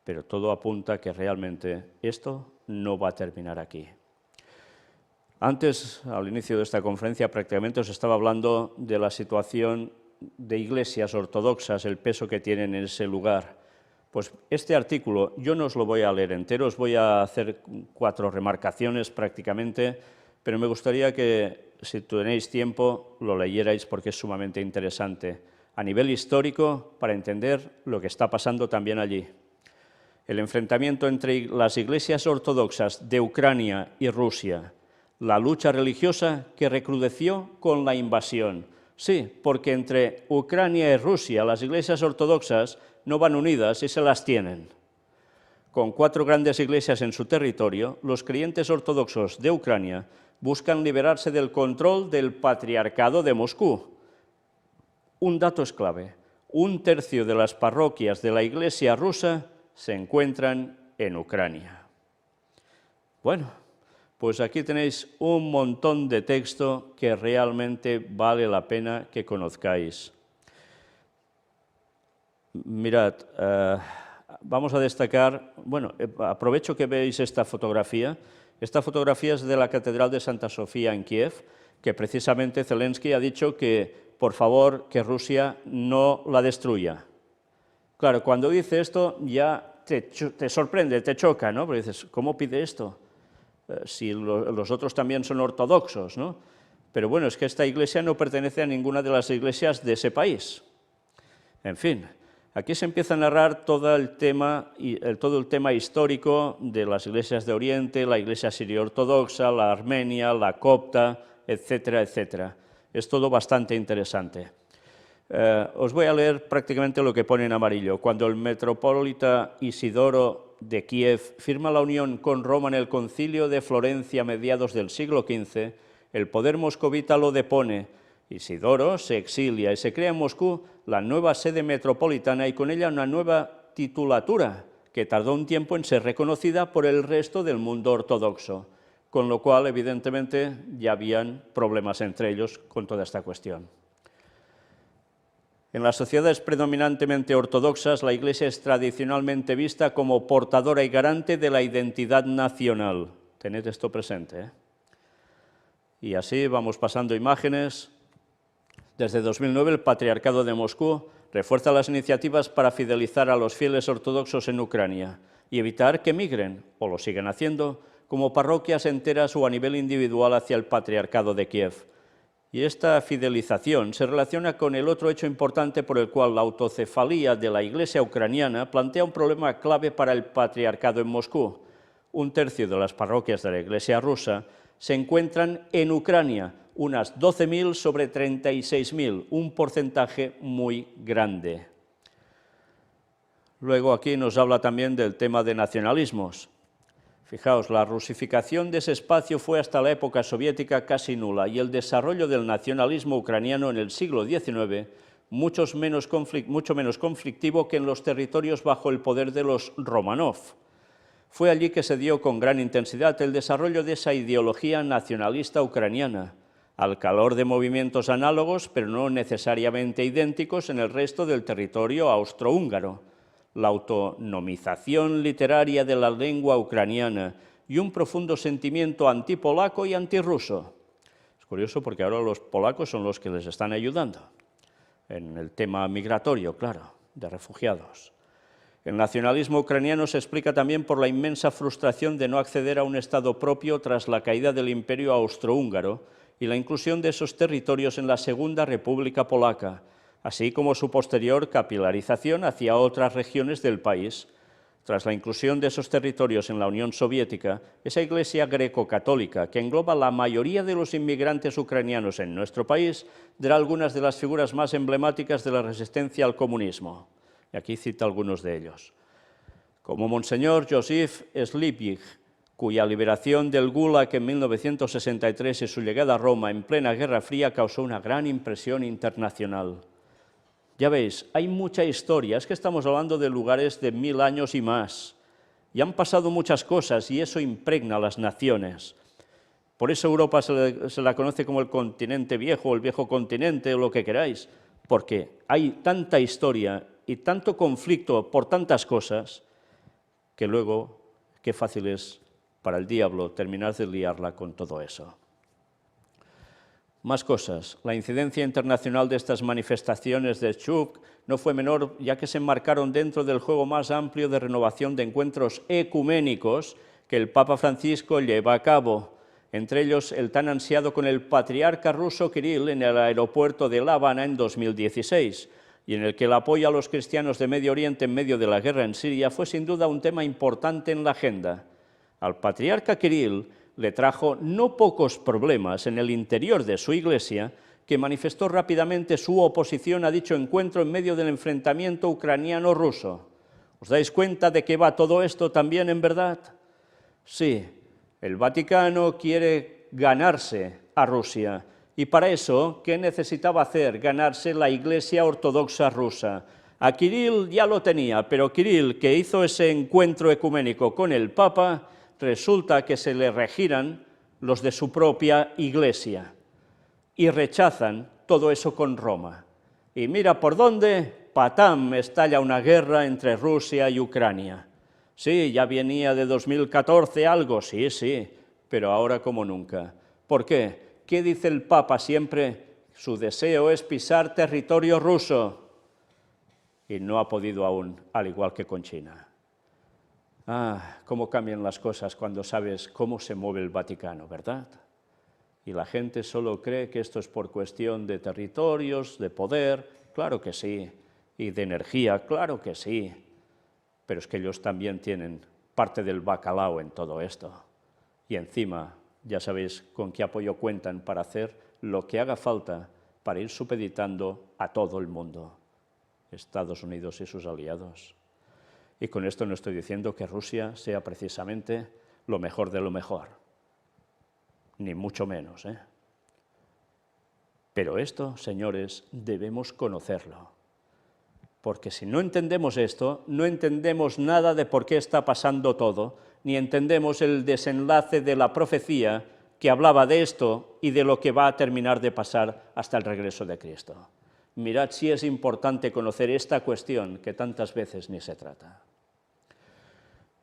Pero todo apunta a que realmente esto no va a terminar aquí. Antes, al inicio de esta conferencia, prácticamente os estaba hablando de la situación de iglesias ortodoxas, el peso que tienen en ese lugar. Pues este artículo, yo no os lo voy a leer entero, os voy a hacer 4 remarcaciones prácticamente, pero me gustaría que, si tenéis tiempo, lo leyerais porque es sumamente interesante, a nivel histórico, para entender lo que está pasando también allí. El enfrentamiento entre las iglesias ortodoxas de Ucrania y Rusia, la lucha religiosa que recrudeció con la invasión. Sí, porque entre Ucrania y Rusia las iglesias ortodoxas no van unidas y se las tienen. Con 4 grandes iglesias en su territorio, los creyentes ortodoxos de Ucrania buscan liberarse del control del patriarcado de Moscú. Un dato es clave: 1/3 de las parroquias de la iglesia rusa se encuentran en Ucrania. Bueno, pues aquí tenéis un montón de texto que realmente vale la pena que conozcáis. Mirad, vamos a destacar, bueno, aprovecho que veis esta fotografía. Esta fotografía es de la Catedral de Santa Sofía en Kiev, que precisamente Zelensky ha dicho que por favor, que Rusia no la destruya. Claro, cuando dice esto ya te sorprende, te choca, ¿no? Porque dices, ¿cómo pide esto? Si los otros también son ortodoxos, ¿no? Pero bueno, es que esta iglesia no pertenece a ninguna de las iglesias de ese país. En fin, aquí se empieza a narrar todo el tema histórico de las iglesias de Oriente, la iglesia sirio ortodoxa, la armenia, la copta, etcétera, etcétera. Es todo bastante interesante. Os voy a leer prácticamente lo que pone en amarillo. Cuando el metropolita Isidoro de Kiev firma la unión con Roma en el concilio de Florencia a mediados del siglo XV, el poder moscovita lo depone. Isidoro se exilia y se crea en Moscú la nueva sede metropolitana y con ella una nueva titulatura que tardó un tiempo en ser reconocida por el resto del mundo ortodoxo, con lo cual, evidentemente, ya habían problemas entre ellos con toda esta cuestión. En las sociedades predominantemente ortodoxas, la Iglesia es tradicionalmente vista como portadora y garante de la identidad nacional. Tened esto presente, ¿eh? Y así vamos pasando imágenes. Desde 2009, el Patriarcado de Moscú refuerza las iniciativas para fidelizar a los fieles ortodoxos en Ucrania y evitar que migren, o lo siguen haciendo, como parroquias enteras o a nivel individual hacia el Patriarcado de Kiev. Y esta fidelización se relaciona con el otro hecho importante por el cual la autocefalía de la Iglesia ucraniana plantea un problema clave para el Patriarcado en Moscú. Un tercio de las parroquias de la Iglesia rusa se encuentran en Ucrania, unas 12.000 sobre 36.000, un porcentaje muy grande. Luego aquí nos habla también del tema de nacionalismos. Fijaos, la rusificación de ese espacio fue hasta la época soviética casi nula y el desarrollo del nacionalismo ucraniano en el siglo XIX mucho menos conflictivo que en los territorios bajo el poder de los Romanov. Fue allí que se dio con gran intensidad el desarrollo de esa ideología nacionalista ucraniana, al calor de movimientos análogos, pero no necesariamente idénticos en el resto del territorio austrohúngaro, la autonomización literaria de la lengua ucraniana y un profundo sentimiento antipolaco y antirruso. Es curioso porque ahora los polacos son los que les están ayudando en el tema migratorio, claro, de refugiados. El nacionalismo ucraniano se explica también por la inmensa frustración de no acceder a un Estado propio tras la caída del Imperio austrohúngaro y la inclusión de esos territorios en la Segunda República Polaca, así como su posterior capilarización hacia otras regiones del país. Tras la inclusión de esos territorios en la Unión Soviética, esa Iglesia greco-católica, que engloba la mayoría de los inmigrantes ucranianos en nuestro país, será algunas de las figuras más emblemáticas de la resistencia al comunismo. Y aquí cita algunos de ellos. Como Monseñor Josif Slipyj, cuya liberación del Gulag en 1963 y su llegada a Roma en plena Guerra Fría causó una gran impresión internacional. Ya veis, hay mucha historia, es que estamos hablando de lugares de 1000 años y más, y han pasado muchas cosas y eso impregna a las naciones. Por eso Europa se la conoce como el continente viejo, o el viejo continente, o lo que queráis, porque hay tanta historia y tanto conflicto por tantas cosas, que luego, qué fácil es para el diablo terminar de liarla con todo eso. Más cosas. La incidencia internacional de estas manifestaciones de Chubut no fue menor, ya que se enmarcaron dentro del juego más amplio de renovación de encuentros ecuménicos que el Papa Francisco lleva a cabo, entre ellos el tan ansiado con el patriarca ruso Kirill en el aeropuerto de La Habana en 2016, y en el que el apoyo a los cristianos de Medio Oriente en medio de la guerra en Siria fue sin duda un tema importante en la agenda. Al patriarca Kirill le trajo no pocos problemas en el interior de su iglesia, que manifestó rápidamente su oposición a dicho encuentro en medio del enfrentamiento ucraniano-ruso. ¿Os dais cuenta de qué va todo esto también en verdad? Sí, el Vaticano quiere ganarse a Rusia, y para eso, ¿qué necesitaba hacer? Ganarse la Iglesia Ortodoxa rusa. A Kirill ya lo tenía, pero Kirill, que hizo ese encuentro ecuménico con el Papa, resulta que se le regiran los de su propia Iglesia y rechazan todo eso con Roma. Y mira por dónde, patam, estalla una guerra entre Rusia y Ucrania. Sí, ya venía de 2014 algo, sí, pero ahora como nunca. ¿Por qué? ¿Qué dice el Papa siempre? Su deseo es pisar territorio ruso y no ha podido aún, al igual que con China. Ah, cómo cambian las cosas cuando sabes cómo se mueve el Vaticano, ¿verdad? Y la gente solo cree que esto es por cuestión de territorios, de poder, claro que sí, y de energía, claro que sí, pero es que ellos también tienen parte del bacalao en todo esto. Y encima, ya sabéis con qué apoyo cuentan para hacer lo que haga falta para ir supeditando a todo el mundo, Estados Unidos y sus aliados. Y con esto no estoy diciendo que Rusia sea precisamente lo mejor de lo mejor, ni mucho menos, ¿eh? Pero esto, señores, debemos conocerlo, porque si no entendemos esto, no entendemos nada de por qué está pasando todo, ni entendemos el desenlace de la profecía que hablaba de esto y de lo que va a terminar de pasar hasta el regreso de Cristo. Mirad si es importante conocer esta cuestión que tantas veces ni se trata.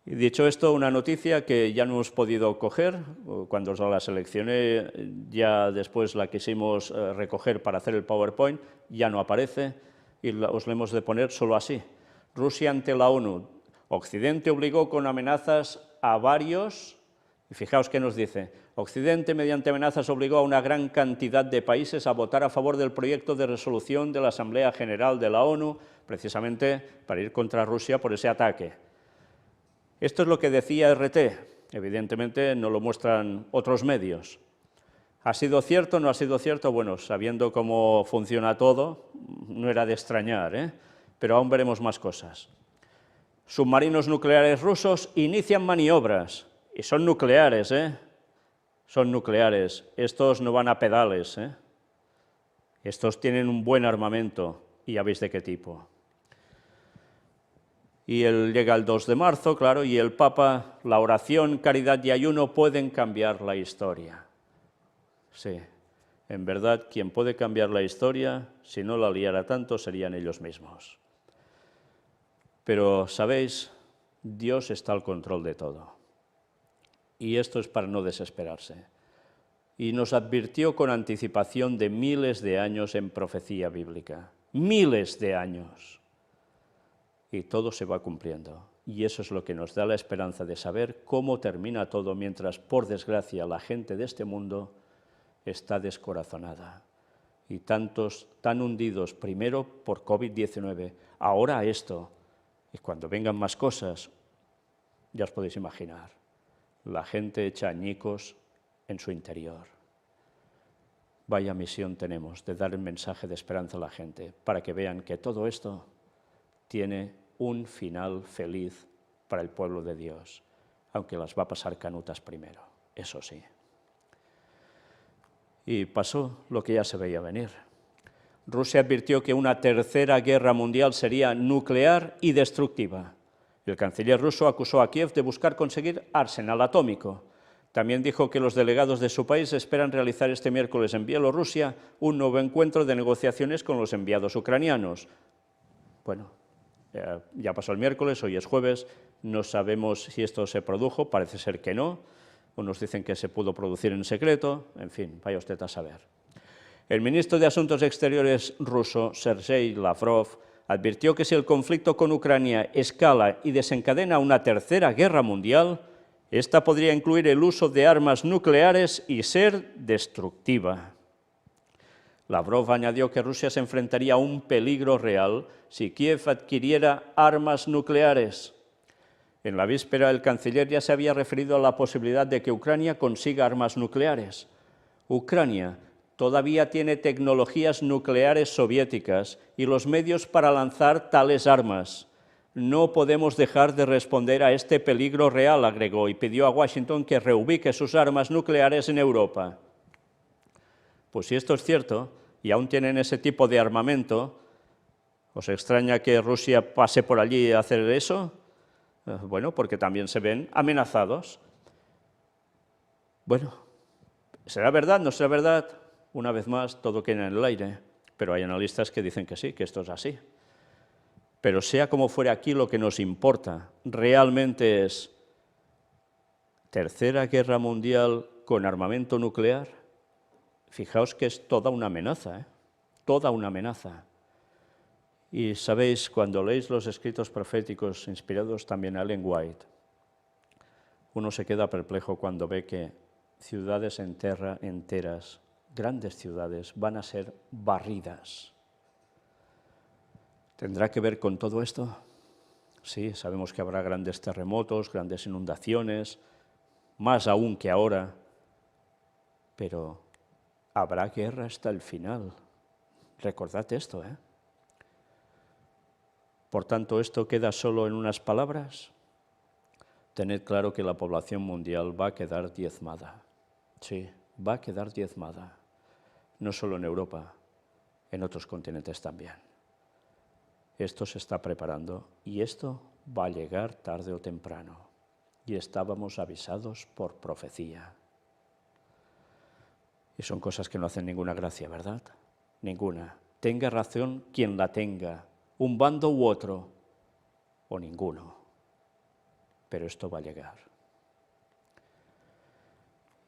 Y dicho esto, una noticia que ya no hemos podido coger, cuando os la seleccioné, ya después la quisimos recoger para hacer el PowerPoint, ya no aparece, y os la hemos de poner solo así. Rusia ante la ONU. Occidente obligó con amenazas a varios, y fijaos qué nos dice, Occidente mediante amenazas obligó a una gran cantidad de países a votar a favor del proyecto de resolución de la Asamblea General de la ONU, precisamente para ir contra Rusia por ese ataque. Esto es lo que decía RT, evidentemente no lo muestran otros medios. ¿Ha sido cierto o no ha sido cierto? Bueno, sabiendo cómo funciona todo, no era de extrañar, ¿eh? Pero aún veremos más cosas. Submarinos nucleares rusos inician maniobras, y son nucleares, ¿eh? Son nucleares, estos no van a pedales, ¿eh? Estos tienen un buen armamento, y ya veis de qué tipo. Y él llega el 2 de marzo, claro, y el Papa, la oración, caridad y ayuno pueden cambiar la historia. Sí, en verdad, quien puede cambiar la historia, si no la liara tanto, serían ellos mismos. Pero, ¿sabéis? Dios está al control de todo. Y esto es para no desesperarse. Y nos advirtió con anticipación de miles de años en profecía bíblica. ¡Miles de años! Y todo se va cumpliendo. Y eso es lo que nos da la esperanza de saber cómo termina todo, mientras, por desgracia, la gente de este mundo está descorazonada. Y tantos tan hundidos, primero por COVID-19, ahora esto, y cuando vengan más cosas, ya os podéis imaginar, la gente echa añicos en su interior. Vaya misión tenemos de dar el mensaje de esperanza a la gente, para que vean que todo esto tiene un final feliz para el pueblo de Dios, aunque las va a pasar canutas primero, eso sí. Y pasó lo que ya se veía venir. Rusia advirtió que una tercera guerra mundial sería nuclear y destructiva. El canciller ruso acusó a Kiev de buscar conseguir arsenal atómico. También dijo que los delegados de su país esperan realizar este miércoles en Bielorrusia un nuevo encuentro de negociaciones con los enviados ucranianos. Bueno, ya pasó el miércoles, hoy es jueves, no sabemos si esto se produjo, parece ser que no. Unos dicen que se pudo producir en secreto, en fin, vaya usted a saber. El ministro de Asuntos Exteriores ruso, Sergei Lavrov, advirtió que si el conflicto con Ucrania escala y desencadena una tercera guerra mundial, esta podría incluir el uso de armas nucleares y ser destructiva. Lavrov añadió que Rusia se enfrentaría a un peligro real si Kiev adquiriera armas nucleares. En la víspera, el canciller ya se había referido a la posibilidad de que Ucrania consiga armas nucleares. Ucrania todavía tiene tecnologías nucleares soviéticas y los medios para lanzar tales armas. No podemos dejar de responder a este peligro real, agregó, y pidió a Washington que reubique sus armas nucleares en Europa. Pues si esto es cierto, y aún tienen ese tipo de armamento, ¿os extraña que Rusia pase por allí a hacer eso? Bueno, porque también se ven amenazados. Bueno, ¿será verdad? ¿No será verdad? Una vez más, todo queda en el aire, pero hay analistas que dicen que sí, que esto es así. Pero sea como fuere, aquí lo que nos importa realmente es ¿tercera guerra mundial con armamento nuclear? Fijaos que es toda una amenaza, ¿eh? Toda una amenaza. Y sabéis, cuando leéis los escritos proféticos inspirados también a Ellen White, uno se queda perplejo cuando ve que ciudades enteras, grandes ciudades, van a ser barridas. ¿Tendrá que ver con todo esto? Sí, sabemos que habrá grandes terremotos, grandes inundaciones, más aún que ahora, pero habrá guerra hasta el final. Recordad esto, ¿eh? Por tanto, ¿esto queda solo en unas palabras? Tened claro que la población mundial va a quedar diezmada. Sí, va a quedar diezmada. No solo en Europa, en otros continentes también. Esto se está preparando y esto va a llegar tarde o temprano. Y estábamos avisados por profecía. Y son cosas que no hacen ninguna gracia, ¿verdad? Ninguna. Tenga razón quien la tenga, un bando u otro, o ninguno. Pero esto va a llegar.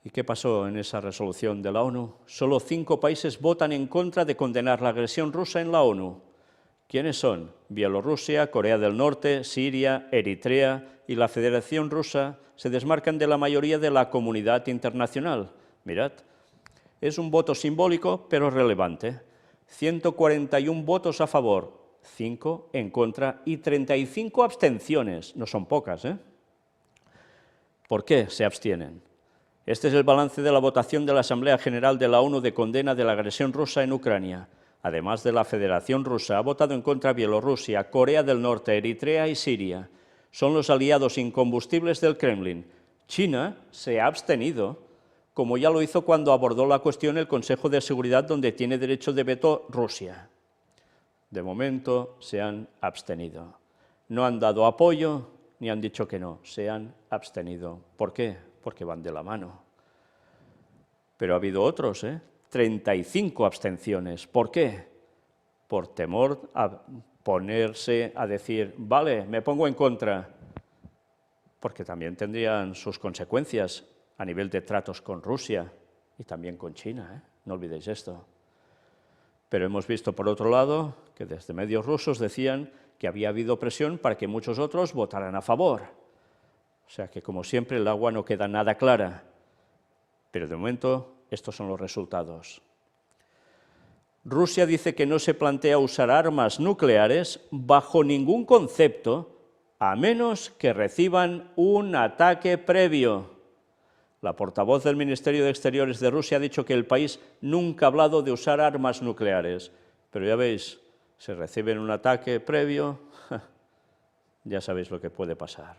¿Y qué pasó en esa resolución de la ONU? Solo 5 países votan en contra de condenar la agresión rusa en la ONU. ¿Quiénes son? Bielorrusia, Corea del Norte, Siria, Eritrea y la Federación Rusa se desmarcan de la mayoría de la comunidad internacional. Mirad, es un voto simbólico pero relevante. 141 votos a favor, 5 en contra y 35 abstenciones. No son pocas, ¿eh? ¿Por qué se abstienen? Este es el balance de la votación de la Asamblea General de la ONU de condena de la agresión rusa en Ucrania. Además de la Federación Rusa, ha votado en contra Bielorrusia, Corea del Norte, Eritrea y Siria. Son los aliados incombustibles del Kremlin. China se ha abstenido, como ya lo hizo cuando abordó la cuestión el Consejo de Seguridad, donde tiene derecho de veto Rusia. De momento se han abstenido. No han dado apoyo ni han dicho que no, se han abstenido. ¿Por qué? Porque van de la mano. Pero ha habido otros, 35 abstenciones. ¿Por qué? Por temor a ponerse a decir, vale, me pongo en contra, porque también tendrían sus consecuencias a nivel de tratos con Rusia y también con China, no olvidéis esto. Pero hemos visto, por otro lado, que desde medios rusos decían que había habido presión para que muchos otros votaran a favor. O sea que, como siempre, el agua no queda nada clara. Pero de momento, estos son los resultados. Rusia dice que no se plantea usar armas nucleares bajo ningún concepto, a menos que reciban un ataque previo. La portavoz del Ministerio de Exteriores de Rusia ha dicho que el país nunca ha hablado de usar armas nucleares. Pero ya veis, si reciben un ataque previo, ya sabéis lo que puede pasar.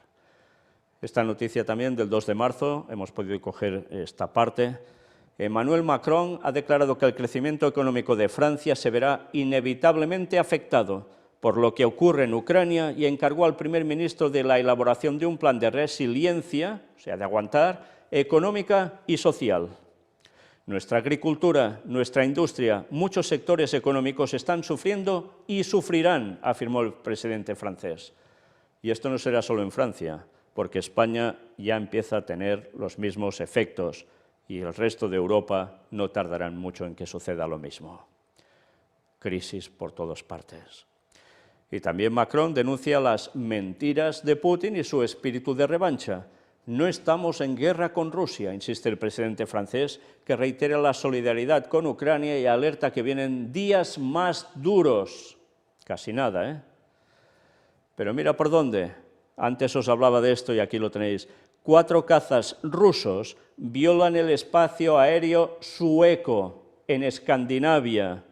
Esta noticia también del 2 de marzo, hemos podido coger esta parte. Emmanuel Macron ha declarado que el crecimiento económico de Francia se verá inevitablemente afectado por lo que ocurre en Ucrania y encargó al primer ministro de la elaboración de un plan de resiliencia, o sea, de aguantar, económica y social. Nuestra agricultura, nuestra industria, muchos sectores económicos están sufriendo y sufrirán, afirmó el presidente francés. Y esto no será solo en Francia, porque España ya empieza a tener los mismos efectos y el resto de Europa no tardarán mucho en que suceda lo mismo. Crisis por todas partes. Y también Macron denuncia las mentiras de Putin y su espíritu de revancha. No estamos en guerra con Rusia, insiste el presidente francés, que reitera la solidaridad con Ucrania y alerta que vienen días más duros. Casi nada, ¿eh? Pero mira por dónde. Antes os hablaba de esto y aquí lo tenéis. 4 cazas rusos violan el espacio aéreo sueco en Escandinavia.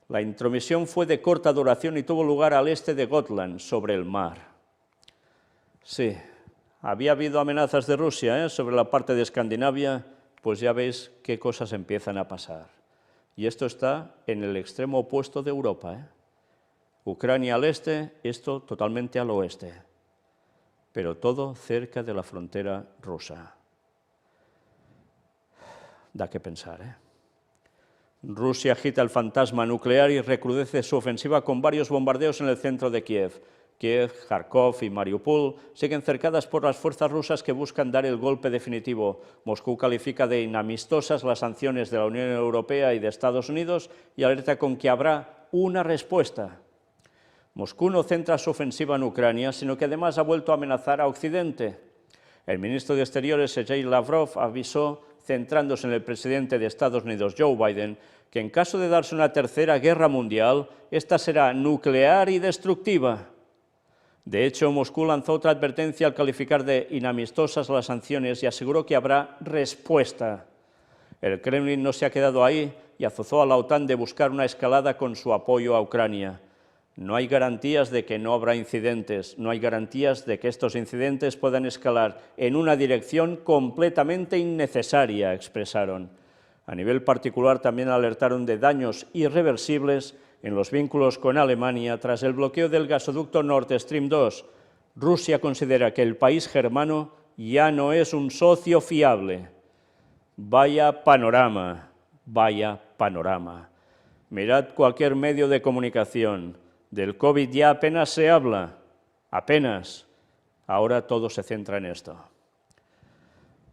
La intromisión fue de corta duración y tuvo lugar al este de Gotland, sobre el mar. Sí, había habido amenazas de Rusia sobre la parte de Escandinavia, pues ya veis qué cosas empiezan a pasar. Y esto está en el extremo opuesto de Europa. Ucrania al este, esto totalmente al oeste. Pero todo cerca de la frontera rusa. Da que pensar, Rusia agita el fantasma nuclear y recrudece su ofensiva con varios bombardeos en el centro de Kiev. Kiev, Kharkov y Mariupol siguen cercadas por las fuerzas rusas que buscan dar el golpe definitivo. Moscú califica de inamistosas las sanciones de la Unión Europea y de Estados Unidos y alerta con que habrá una respuesta. Moscú no centra su ofensiva en Ucrania, sino que además ha vuelto a amenazar a Occidente. El ministro de Exteriores, Sergei Lavrov, avisó, centrándose en el presidente de Estados Unidos, Joe Biden, que en caso de darse una tercera guerra mundial, esta será nuclear y destructiva. De hecho, Moscú lanzó otra advertencia al calificar de inamistosas las sanciones y aseguró que habrá respuesta. El Kremlin no se ha quedado ahí y azuzó a la OTAN de buscar una escalada con su apoyo a Ucrania. No hay garantías de que no habrá incidentes, no hay garantías de que estos incidentes puedan escalar en una dirección completamente innecesaria, expresaron. A nivel particular también alertaron de daños irreversibles en los vínculos con Alemania tras el bloqueo del gasoducto Nord Stream 2. Rusia considera que el país germano ya no es un socio fiable. Vaya panorama, vaya panorama. Mirad cualquier medio de comunicación. Del COVID ya apenas se habla, apenas. Ahora todo se centra en esto.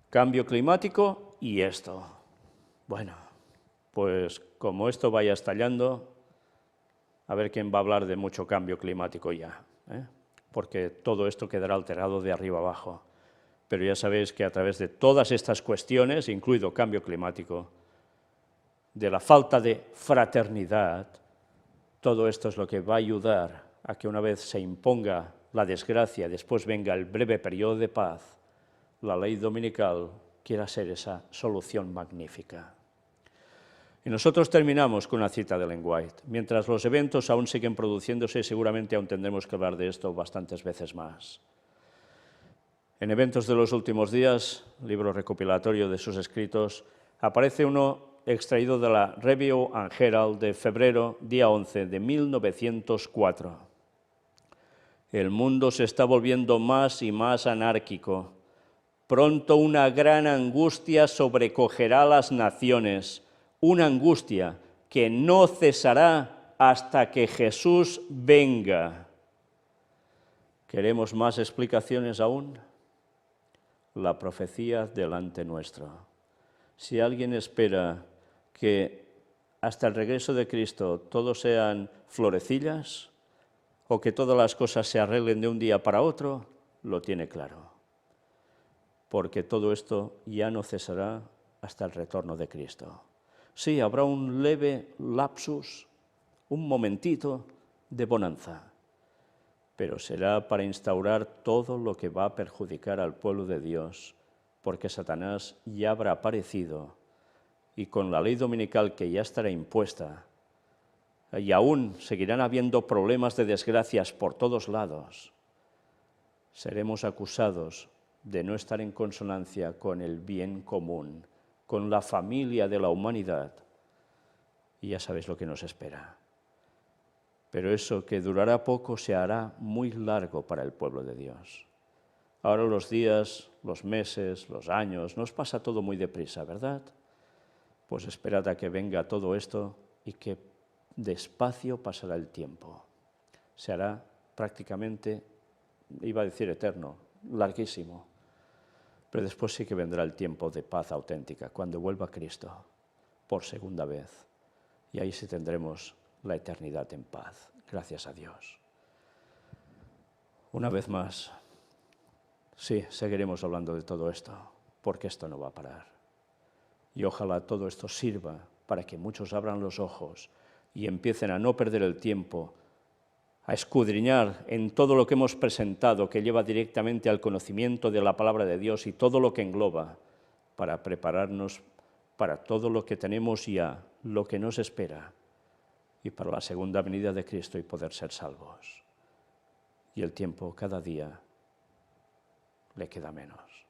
Cambio climático y esto. Bueno, pues como esto vaya estallando, a ver quién va a hablar de mucho cambio climático ya, porque todo esto quedará alterado de arriba abajo. Pero ya sabéis que a través de todas estas cuestiones, incluido cambio climático, de la falta de fraternidad, todo esto es lo que va a ayudar a que una vez se imponga la desgracia, después venga el breve periodo de paz, la ley dominical quiera ser esa solución magnífica. Y nosotros terminamos con una cita de Ellen White. Mientras los eventos aún siguen produciéndose, seguramente aún tendremos que hablar de esto bastantes veces más. En Eventos de los últimos días, libro recopilatorio de sus escritos, aparece uno extraído de la Review and Herald de febrero, día 11 de 1904. El mundo se está volviendo más y más anárquico. Pronto una gran angustia sobrecogerá a las naciones, una angustia que no cesará hasta que Jesús venga. ¿Queremos más explicaciones aún? La profecía delante nuestro. Si alguien espera que hasta el regreso de Cristo todo sean florecillas o que todas las cosas se arreglen de un día para otro, lo tiene claro. Porque todo esto ya no cesará hasta el retorno de Cristo. Sí, habrá un leve lapsus, un momentito de bonanza, pero será para instaurar todo lo que va a perjudicar al pueblo de Dios, porque Satanás ya habrá aparecido y con la ley dominical que ya estará impuesta, y aún seguirán habiendo problemas de desgracias por todos lados, seremos acusados de no estar en consonancia con el bien común, con la familia de la humanidad, y ya sabéis lo que nos espera. Pero eso que durará poco se hará muy largo para el pueblo de Dios. Ahora los días, los meses, los años, nos pasa todo muy deprisa, ¿verdad? Pues esperad a que venga todo esto y que despacio pasará el tiempo. Se hará prácticamente, iba a decir eterno, larguísimo. Pero después sí que vendrá el tiempo de paz auténtica, cuando vuelva Cristo por segunda vez. Y ahí sí tendremos la eternidad en paz. Gracias a Dios. Una vez más, sí, seguiremos hablando de todo esto, porque esto no va a parar. Y ojalá todo esto sirva para que muchos abran los ojos y empiecen a no perder el tiempo, a escudriñar en todo lo que hemos presentado, que lleva directamente al conocimiento de la palabra de Dios y todo lo que engloba, para prepararnos para todo lo que tenemos ya, lo que nos espera, y para la segunda venida de Cristo y poder ser salvos. Y el tiempo cada día le queda menos.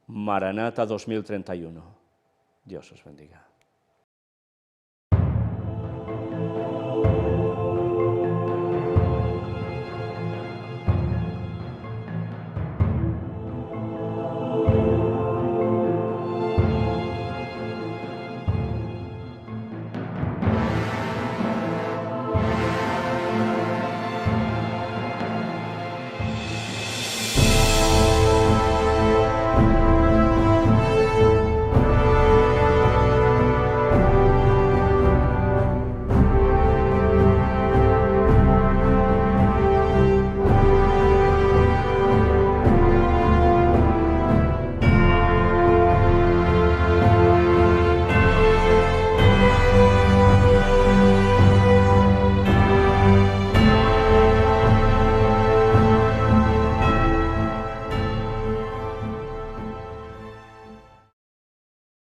Maranata 2031. Dios os bendiga.